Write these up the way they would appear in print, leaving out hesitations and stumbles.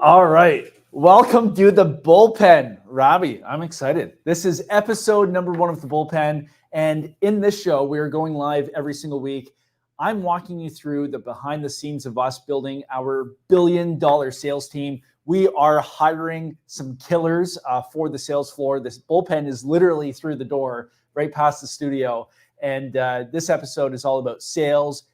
All right. Welcome to the Bullpen. Robbie, I'm excited. This is episode number 1 of the Bullpen. And in this show, we are going live every single week. I'm walking you through the behind the scenes of us building our billion-dollar sales team. We are hiring some killers for the sales floor. This Bullpen is literally through the door, right past the studio. And this episode is all about sales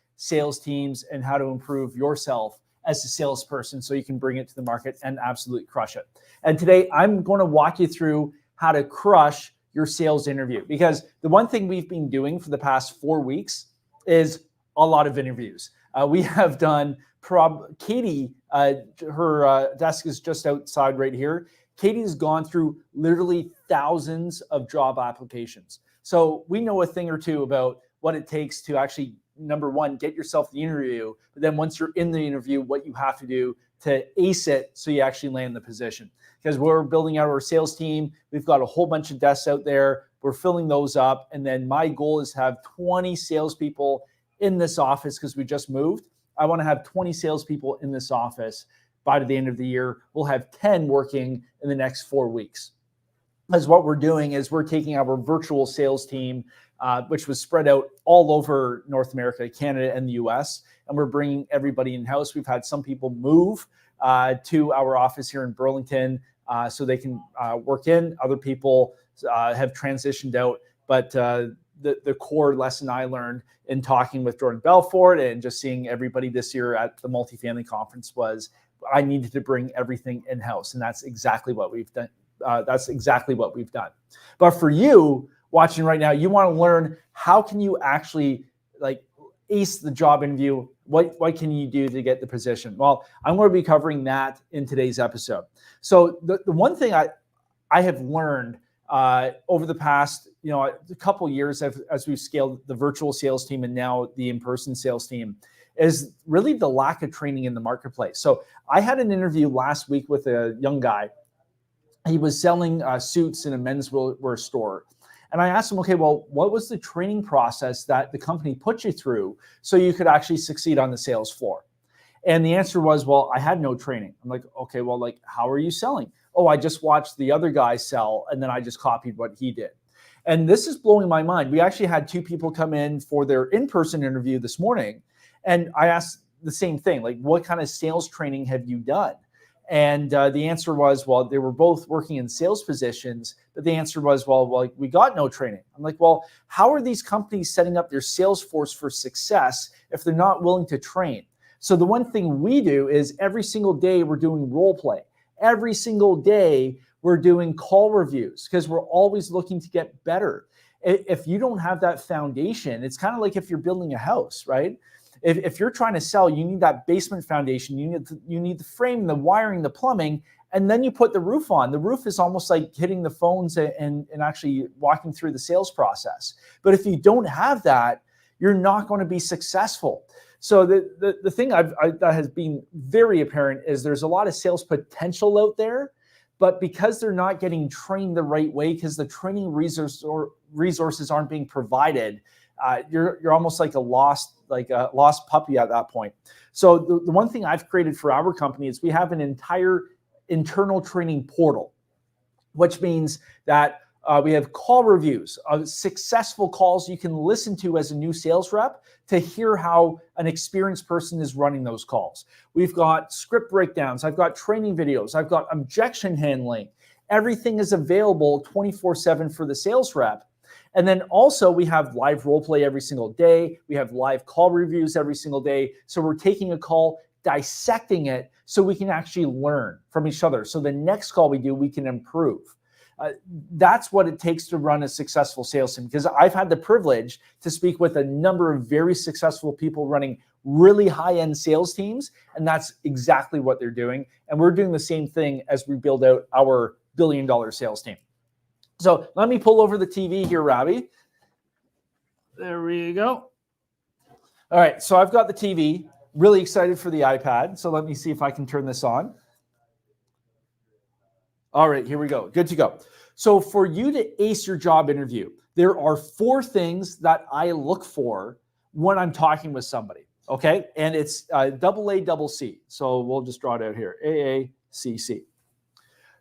teams, and how to improve yourself as a salesperson so you can bring it to the market and absolutely crush it. And today I'm going to walk you through how to crush your sales interview, because the one thing we've been doing for the past 4 weeks is a lot of interviews. We have done Katie, her desk is just outside right here. Katie's gone through literally thousands of job applications. So we know a thing or two about what it takes to actually, number one, get yourself the interview, but then once you're in the interview, what you have to do to ace it so you actually land the position. Because we're building out our sales team, we've got a whole bunch of desks out there, we're filling those up, and then my goal is to have 20 salespeople in this office because we just moved. I want to have 20 salespeople in this office by the end of the year. We'll have 10 working in the next 4 weeks. Because what we're doing is we're taking our virtual sales team, which was spread out all over North America, Canada, and the US, and we're bringing everybody in-house. We've had some people move to our office here in Burlington so they can work in. Other people have transitioned out, but the core lesson I learned in talking with Jordan Belfort and just seeing everybody this year at the multifamily conference was I needed to bring everything in-house, and that's exactly what we've done. But for you watching right now, you want to learn how can you actually ace the job interview. What can you do to get the position? Well, I'm going to be covering that in today's episode. So the one thing I have learned over the past a couple years as we've scaled the virtual sales team and now the in-person sales team is really the lack of training in the marketplace. So I had an interview last week with a young guy. He was selling suits in a menswear store. And I asked him, okay, well, what was the training process that the company put you through so you could actually succeed on the sales floor? And the answer was, well, I had no training. I'm like, okay, well, how are you selling? Oh, I just watched the other guy sell, and then I just copied what he did. And this is blowing my mind. We actually had 2 people come in for their in-person interview this morning. And I asked the same thing, what kind of sales training have you done? And the answer was, well, they were both working in sales positions, but the answer was, well, we got no training. I'm like, well, how are these companies setting up their sales force for success if they're not willing to train? So the one thing we do is every single day we're doing role play. Every single day we're doing call reviews because we're always looking to get better. If you don't have that foundation, it's kind of like if you're building a house, right? If you're trying to sell, you need that basement foundation. You need the frame, the wiring, the plumbing, and then you put the roof on. The roof is almost like hitting the phones and actually walking through the sales process. But if you don't have that, you're not going to be successful. So the thing that has been very apparent is there's a lot of sales potential out there, but because they're not getting trained the right way, because the training resources aren't being provided, you're almost like a lost puppy at that point. So the one thing I've created for our company is we have an entire internal training portal, which means that we have call reviews of successful calls you can listen to as a new sales rep to hear how an experienced person is running those calls. We've got script breakdowns. I've got training videos. I've got objection handling. Everything is available 24/7 for the sales rep. And then also we have live role play every single day. We have live call reviews every single day. So we're taking a call, dissecting it so we can actually learn from each other. So the next call we do, we can improve. That's what it takes to run a successful sales team, because I've had the privilege to speak with a number of very successful people running really high-end sales teams, and that's exactly what they're doing. And we're doing the same thing as we build out our billion-dollar sales team. So let me pull over the TV here, Robbie. There we go. All right, so I've got the TV. Really excited for the iPad. So let me see if I can turn this on. All right, here we go. Good to go. So for you to ace your job interview, there are 4 things that I look for when I'm talking with somebody. Okay, and it's double A, double C. So we'll just draw it out here, AACC.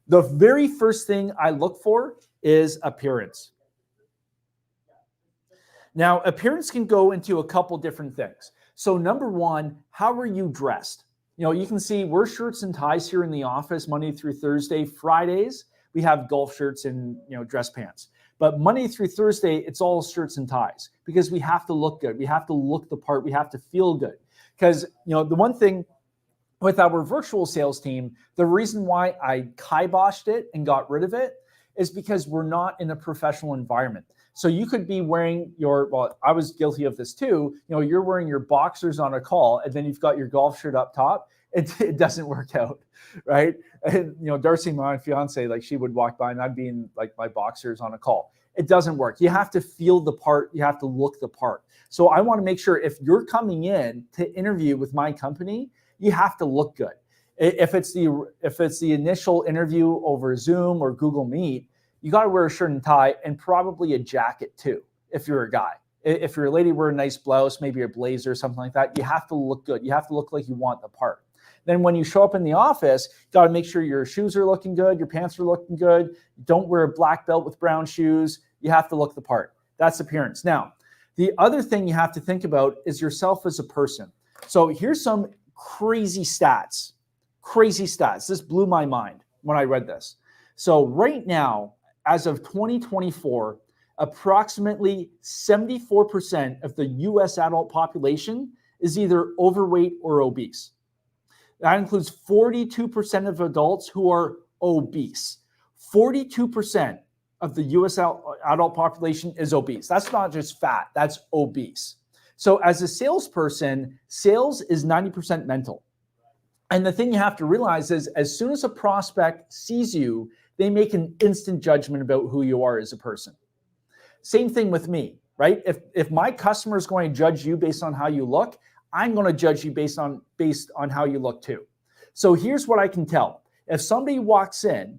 The very first thing I look for is appearance. Now, appearance can go into a couple different things. So number one, how are you dressed? You can see we're shirts and ties here in the office Monday through Thursday. Fridays, we have golf shirts and dress pants. But Monday through Thursday, it's all shirts and ties because we have to look good. We have to look the part. We have to feel good. Because the one thing with our virtual sales team, the reason why I kiboshed it and got rid of it is because we're not in a professional environment. So you could be wearing I was guilty of this too. You're wearing your boxers on a call and then you've got your golf shirt up top. It doesn't work out, right? And, Darcy, my fiance, like she would walk by and I'd be in like my boxers on a call. It doesn't work. You have to feel the part. You have to look the part. So I want to make sure if you're coming in to interview with my company, you have to look good. If it's the initial interview over Zoom or Google Meet, you got to wear a shirt and tie and probably a jacket too. If you're a guy, if you're a lady, wear a nice blouse, maybe a blazer or something like that. You have to look good. You have to look like you want the part. Then when you show up in the office, you got to make sure your shoes are looking good, your pants are looking good. Don't wear a black belt with brown shoes. You have to look the part. That's appearance. Now, the other thing you have to think about is yourself as a person. So here's some crazy stats. Crazy stats. This blew my mind when I read this. So right now, as of 2024, approximately 74% of the US adult population is either overweight or obese. That includes 42% of adults who are obese. 42% of the US adult population is obese. That's not just fat, that's obese. So as a salesperson, sales is 90% mental. And the thing you have to realize is as soon as a prospect sees you, they make an instant judgment about who you are as a person. Same thing with me, right? If my customer is going to judge you based on how you look, I'm going to judge you based on how you look too. So here's what I can tell. If somebody walks in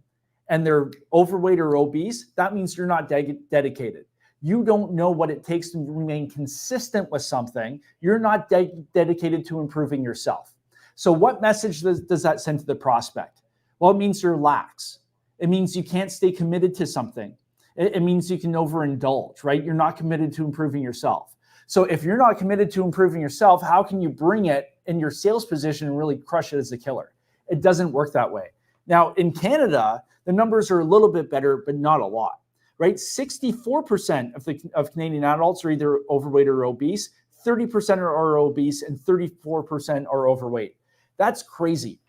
and they're overweight or obese, that means you're not dedicated. You don't know what it takes to remain consistent with something. You're not dedicated to improving yourself. So what message does that send to the prospect? Well, it means you're lax. It means you can't stay committed to something. It means you can overindulge, right? You're not committed to improving yourself. So if you're not committed to improving yourself, how can you bring it in your sales position and really crush it as a killer? It doesn't work that way. Now, in Canada, the numbers are a little bit better, but not a lot, right? 64% of Canadian adults are either overweight or obese, 30% are obese, and 34% are overweight. That's crazy.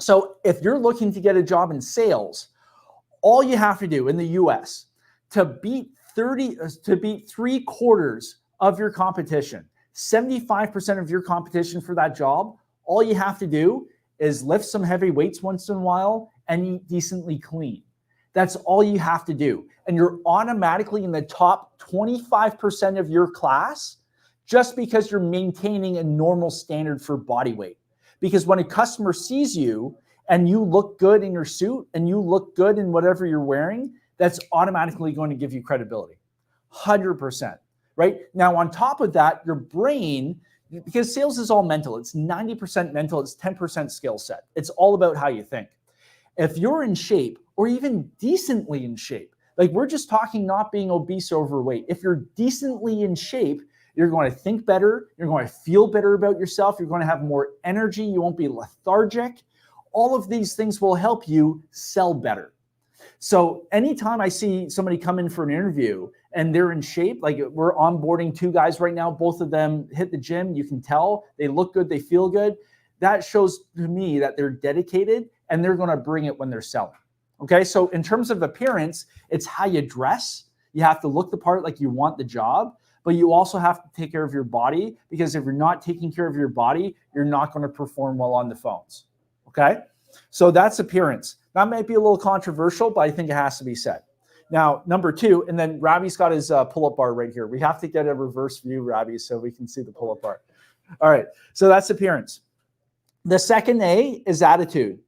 So if you're looking to get a job in sales, all you have to do in the US to beat 3/4 of your competition, 75% of your competition for that job, all you have to do is lift some heavy weights once in a while and eat decently clean. That's all you have to do. And you're automatically in the top 25% of your class just because you're maintaining a normal standard for body weight. Because when a customer sees you and you look good in your suit and you look good in whatever you're wearing, that's automatically going to give you credibility. 100%, right? Now, on top of that, your brain, because sales is all mental, it's 90% mental, it's 10% skill set. It's all about how you think. If you're in shape or even decently in shape, like we're just talking not being obese or overweight, if you're decently in shape, you're going to think better, you're going to feel better about yourself, you're going to have more energy, you won't be lethargic. All of these things will help you sell better. So anytime I see somebody come in for an interview and they're in shape, like we're onboarding 2 guys right now, both of them hit the gym, you can tell they look good, they feel good. That shows to me that they're dedicated and they're going to bring it when they're selling. Okay, so in terms of appearance, it's how you dress. You have to look the part like you want the job, but you also have to take care of your body, because if you're not taking care of your body, you're not going to perform well on the phones. Okay, so that's appearance. That might be a little controversial, but I think it has to be said. Now, number 2, and then Ravi's got his pull-up bar right here. We have to get a reverse view, Ravi, so we can see the pull-up bar. All right, so that's appearance. The second A is attitude.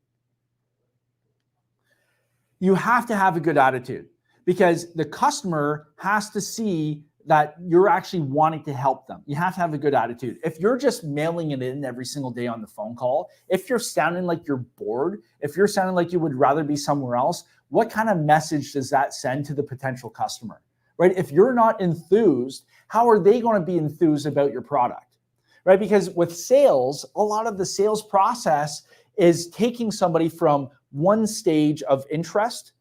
You have to have a good attitude because the customer has to see that you're actually wanting to help them. You have to have a good attitude. If you're just mailing it in every single day on the phone call, if you're sounding like you're bored, if you're sounding like you would rather be somewhere else, what kind of message does that send to the potential customer, right? If you're not enthused, how are they going to be enthused about your product, right? Because with sales, a lot of the sales process is taking somebody from one stage of interest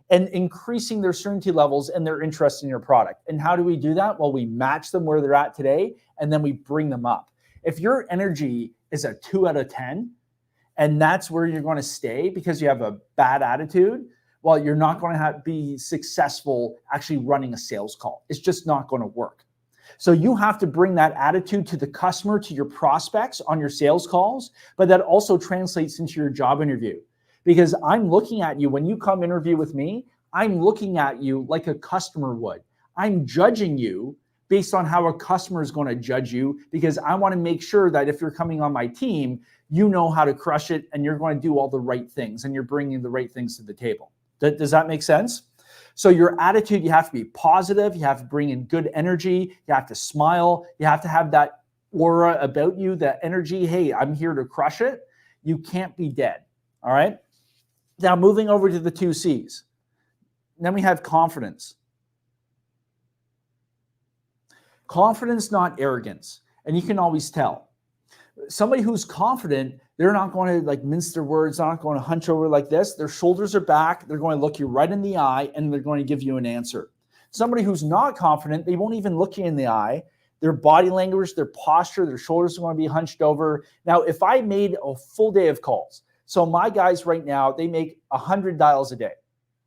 and increasing their certainty levels and their interest in your product. And how do we do that? Well, we match them where they're at today, and then we bring them up. If your energy is a 2 out of 10, and that's where you're going to stay because you have a bad attitude, well, you're not going to be successful actually running a sales call. It's just not going to work. So you have to bring that attitude to the customer, to your prospects on your sales calls, but that also translates into your job interview. Because I'm looking at you, when you come interview with me, I'm looking at you like a customer would. I'm judging you based on how a customer is going to judge you, because I want to make sure that if you're coming on my team, you know how to crush it and you're going to do all the right things and you're bringing the right things to the table. Does that make sense? So your attitude, you have to be positive. You have to bring in good energy. You have to smile. You have to have that aura about you, that energy. Hey, I'm here to crush it. You can't be dead. All right. Now, moving over to the 2 C's. Then we have confidence. Confidence, not arrogance. And you can always tell. Somebody who's confident, they're not going to like mince their words, not going to hunch over like this. Their shoulders are back. They're going to look you right in the eye, and they're going to give you an answer. Somebody who's not confident, they won't even look you in the eye. Their body language, their posture, their shoulders are going to be hunched over. Now, if I made a full day of calls, so my guys right now, they make 100 dials a day,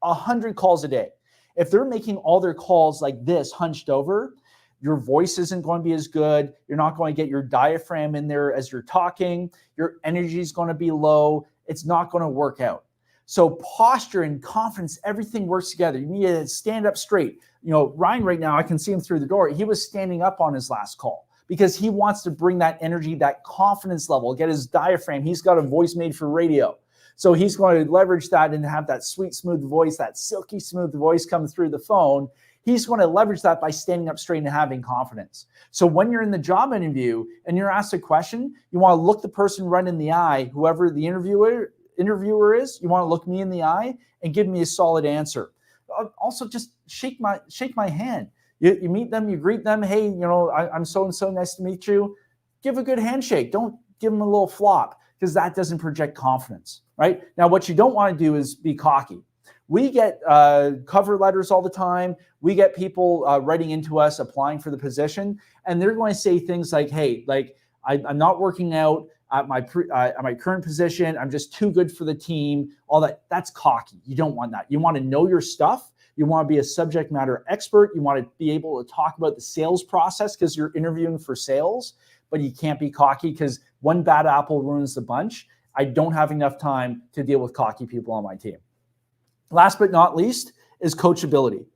100 calls a day. If they're making all their calls like this, hunched over, your voice isn't going to be as good. You're not going to get your diaphragm in there as you're talking. Your energy is going to be low. It's not going to work out. So posture and confidence, everything works together. You need to stand up straight. You know, Ryan right now, I can see him through the door. He was standing up on his last call, because he wants to bring that energy, that confidence level, get his diaphragm. He's got a voice made for radio. So he's going to leverage that and have that sweet, smooth voice, that silky smooth voice come through the phone. He's going to leverage that by standing up straight and having confidence. So when you're in the job interview and you're asked a question, you want to look the person right in the eye, whoever the interviewer is, you want to look me in the eye and give me a solid answer. Also, just shake my hand. You meet them, you greet them. Hey, I'm so-and-so, nice to meet you. Give a good handshake. Don't give them a little flop, because that doesn't project confidence, right? Now, what you don't want to do is be cocky. We get cover letters all the time. We get people writing into us, applying for the position, and they're going to say things like, hey, like I'm not working out at my current position. I'm just too good for the team. All that. That's cocky. You don't want that. You want to know your stuff. You want to be a subject matter expert. You want to be able to talk about the sales process because you're interviewing for sales, but you can't be cocky because one bad apple ruins the bunch. I don't have enough time to deal with cocky people on my team. Last but not least is coachability.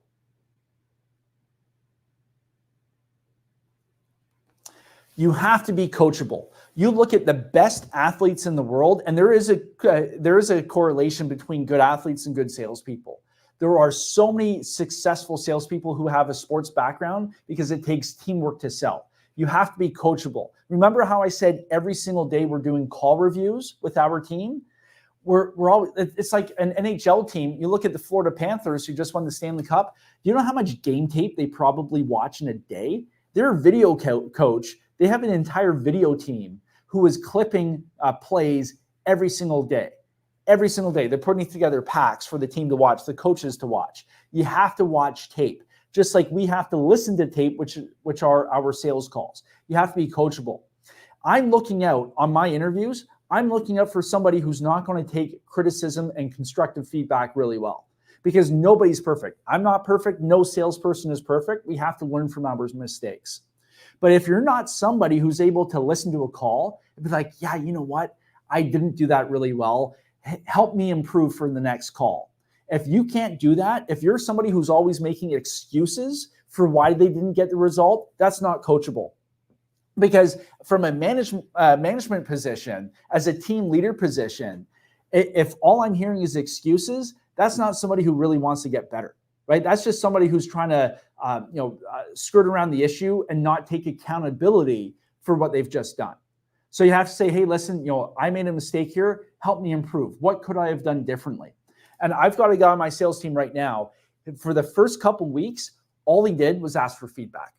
You have to be coachable. You look at the best athletes in the world, and there is a correlation between good athletes and good salespeople. There are so many successful salespeople who have a sports background because it takes teamwork to sell. You have to be coachable. Remember how I said every single day we're doing call reviews with our team? It's like an NHL team. You look at the Florida Panthers who just won the Stanley Cup. Do you know how much game tape they probably watch in a day? They're a video coach. They have an entire video team who is clipping plays every single day. Every single day. They're putting together packs for the team to watch, the coaches to watch. You have to watch tape, just like we have to listen to tape, which are our sales calls. You have to be coachable. I'm looking out on my interviews. I'm looking out for somebody who's not going to take criticism and constructive feedback really well, because nobody's perfect. I'm not perfect. No salesperson is perfect. We have to learn from our mistakes. But if you're not somebody who's able to listen to a call and be like, yeah, you know what? I didn't do that really well. Help me improve for the next call. If you can't do that, if you're somebody who's always making excuses for why they didn't get the result, that's not coachable. Because from a management position, as a team leader position, if all I'm hearing is excuses, that's not somebody who really wants to get better. right? That's just somebody who's trying to, skirt around the issue and not take accountability for what they've just done. So you have to say, hey, listen, I made a mistake here. Help me improve. What could I have done differently? And I've got a guy on my sales team right now. For the first couple weeks, all he did was ask for feedback.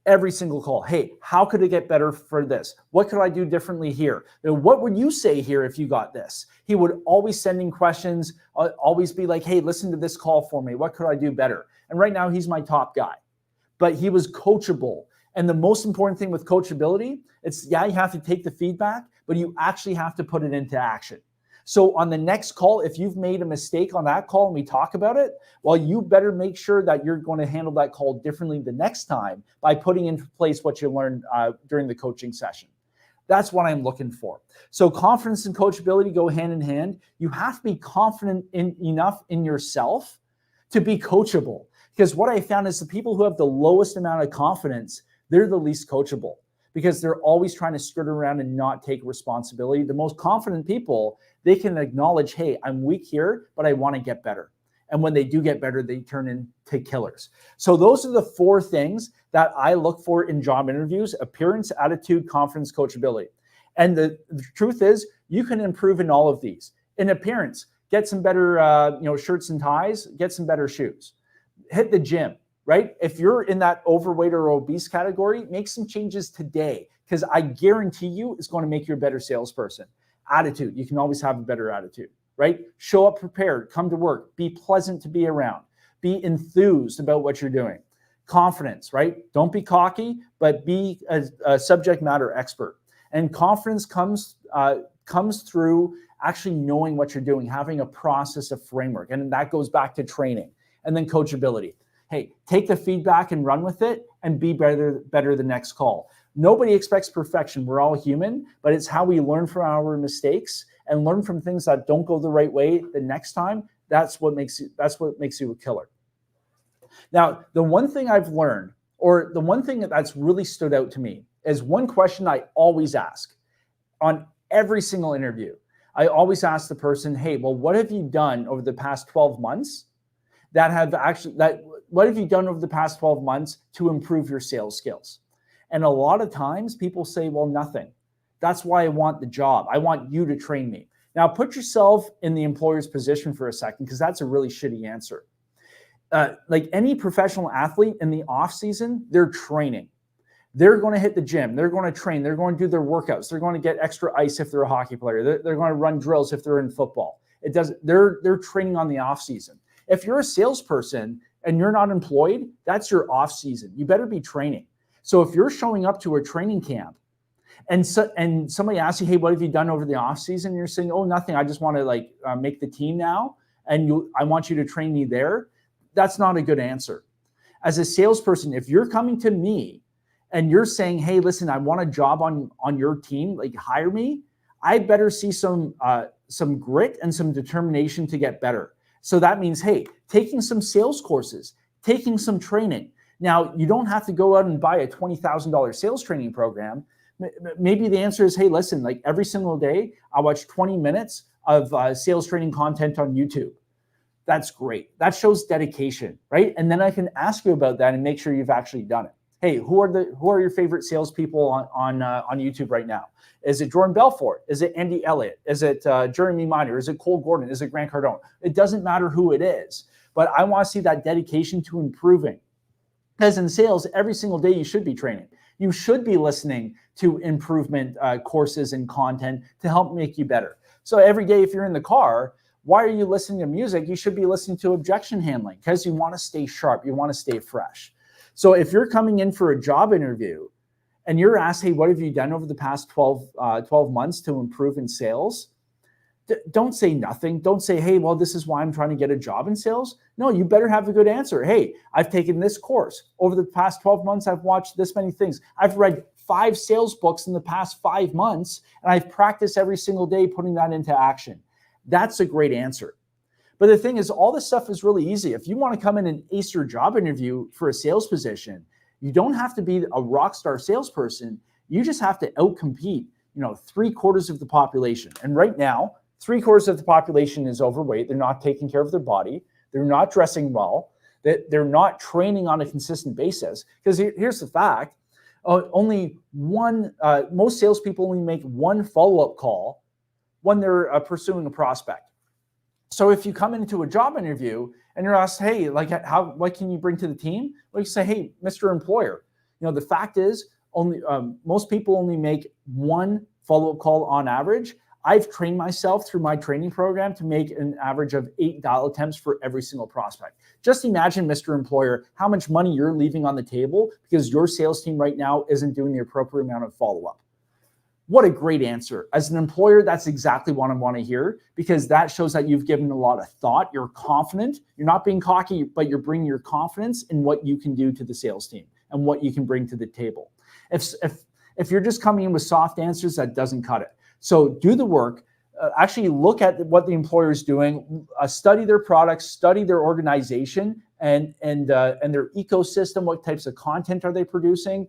Every single call. Hey, how could it get better for this? What could I do differently here? What would you say here if you got this? He would always send in questions, always be like, hey, listen to this call for me. What could I do better? And right now he's my top guy. But he was coachable. And the most important thing with coachability, it's, you have to take the feedback, but you actually have to put it into action. So on the next call, if you've made a mistake on that call and we talk about it, well, you better make sure that you're going to handle that call differently the next time by putting into place what you learned during the coaching session. That's what I'm looking for. So confidence and coachability go hand in hand. You have to be confident enough in yourself to be coachable. Because what I found is the people who have the lowest amount of confidence, they're the least coachable, because they're always trying to skirt around and not take responsibility. The most confident people, they can acknowledge, hey, I'm weak here, but I want to get better. And when they do get better, they turn into killers. So those are the 4 things that I look for in job interviews: appearance, attitude, confidence, coachability. And the truth is, you can improve in all of these. In appearance, get some better shirts and ties, get some better shoes. Hit the gym, right? If you're in that overweight or obese category, make some changes today, because I guarantee you it's going to make you a better salesperson. Attitude, you can always have a better attitude, right? Show up prepared, come to work, be pleasant to be around, be enthused about what you're doing. Confidence, right? Don't be cocky, but be a subject matter expert. And confidence comes through actually knowing what you're doing, having a process, a framework. And that goes back to training. And then coachability. Hey, take the feedback and run with it and be better the next call. Nobody expects perfection. We're all human, but it's how we learn from our mistakes and learn from things that don't go the right way the next time. That's what makes you a killer. Now, the one thing I've learned, or the one thing that's really stood out to me, is one question I always ask on every single interview. I always ask the person, hey, well, what have you done over the past 12 months what have you done over the past 12 months to improve your sales skills? And a lot of times people say, well, nothing. That's why I want the job. I want you to train me. Now put yourself in the employer's position for a second, because that's a really shitty answer. Like any professional athlete in the off season, they're training. They're going to hit the gym. They're going to train. They're going to do their workouts. They're going to get extra ice if they're a hockey player. They're going to run drills if they're in football. They're training on the off season. If you're a salesperson and you're not employed, that's your off season. You better be training. So if you're showing up to a training camp and somebody asks you, hey, what have you done over the off season? And you're saying, oh, nothing. I just want to make the team now. And I want you to train me there. That's not a good answer. As a salesperson, if you're coming to me and you're saying, hey, listen, I want a job on your team, like hire me, I better see some grit and some determination to get better. So that means, hey, taking some sales courses, taking some training. Now, you don't have to go out and buy a $20,000 sales training program. Maybe the answer is, hey, listen, like every single day, I watch 20 minutes of sales training content on YouTube. That's great. That shows dedication, right? And then I can ask you about that and make sure you've actually done it. Hey, who are your favorite salespeople on YouTube right now? Is it Jordan Belfort? Is it Andy Elliott? Is it Jeremy Miner? Is it Cole Gordon? Is it Grant Cardone? It doesn't matter who it is, but I want to see that dedication to improving. Because in sales, every single day you should be training. You should be listening to improvement courses and content to help make you better. So every day, if you're in the car, why are you listening to music? You should be listening to objection handling, because you want to stay sharp. You want to stay fresh. So if you're coming in for a job interview and you're asked, hey, what have you done over the past 12 months to improve in sales? Don't say nothing. Don't say, hey, well, this is why I'm trying to get a job in sales. No, you better have a good answer. Hey, I've taken this course. Over the past 12 months, I've watched this many things. I've read 5 sales books in the past 5 months, and I've practiced every single day putting that into action. That's a great answer. But the thing is, all this stuff is really easy. If you want to come in and ace your job interview for a sales position, you don't have to be a rock star salesperson. You just have to outcompete, 3/4 of the population. And right now, 3/4 of the population is overweight. They're not taking care of their body. They're not dressing well. that they're not training on a consistent basis. Because here's the fact. Most salespeople only make one follow-up call when they're pursuing a prospect. So if you come into a job interview and you're asked, hey, like, what can you bring to the team? Well, you say, hey, Mr. Employer, the fact is most people only make one follow-up call on average. I've trained myself through my training program to make an average of 8 dial attempts for every single prospect. Just imagine, Mr. Employer, how much money you're leaving on the table because your sales team right now isn't doing the appropriate amount of follow-up. What a great answer. As an employer, that's exactly what I want to hear, because that shows that you've given a lot of thought. You're confident. You're not being cocky, but you're bringing your confidence in what you can do to the sales team and what you can bring to the table. If you're just coming in with soft answers, that doesn't cut it. So do the work. Actually look at what the employer is doing. Study their products. Study their organization and their ecosystem. What types of content are they producing?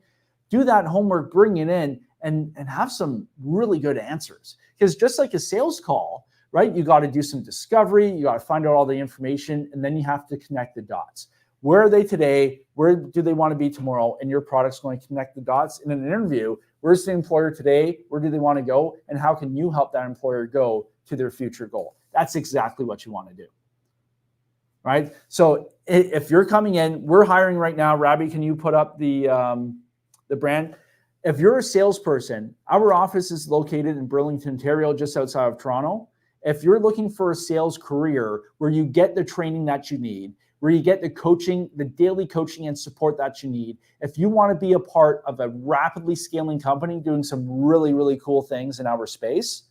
Do that homework. Bring it in. And have some really good answers. Because just like a sales call, right, you got to do some discovery, you got to find out all the information, and then you have to connect the dots. Where are they today? Where do they want to be tomorrow? And your product's going to connect the dots. In an interview, where's the employer today? Where do they want to go? And how can you help that employer go to their future goal? That's exactly what you want to do. Right? So if you're coming in, we're hiring right now. Rabbi, can you put up the brand? If you're a salesperson, our office is located in Burlington, Ontario, just outside of Toronto. If you're looking for a sales career where you get the training that you need, where you get the coaching, the daily coaching and support that you need, if you want to be a part of a rapidly scaling company doing some really, really cool things in our space,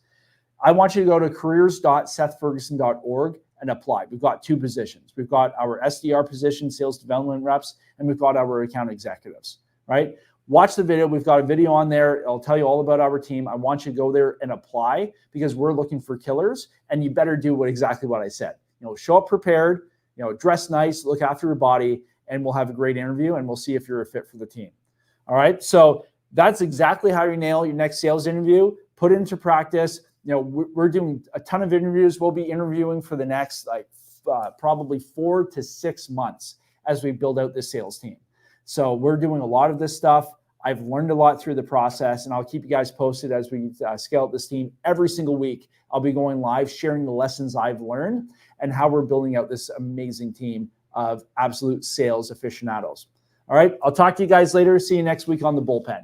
I want you to go to careers.sethferguson.org and apply. We've got 2 positions. We've got our SDR position, sales development reps, and we've got our account executives, right? Watch the video. We've got a video on there. I'll tell you all about our team. I want you to go there and apply because we're looking for killers, and you better do exactly what I said. Show up prepared, dress nice, look after your body, and we'll have a great interview, and we'll see if you're a fit for the team. All right. So that's exactly how you nail your next sales interview. Put it into practice. We're doing a ton of interviews. We'll be interviewing for the next probably 4 to 6 months as we build out this sales team. So we're doing a lot of this stuff. I've learned a lot through the process, and I'll keep you guys posted as we scale up this team. Every single week, I'll be going live, sharing the lessons I've learned and how we're building out this amazing team of absolute sales aficionados. All right, I'll talk to you guys later. See you next week on the Bullpen.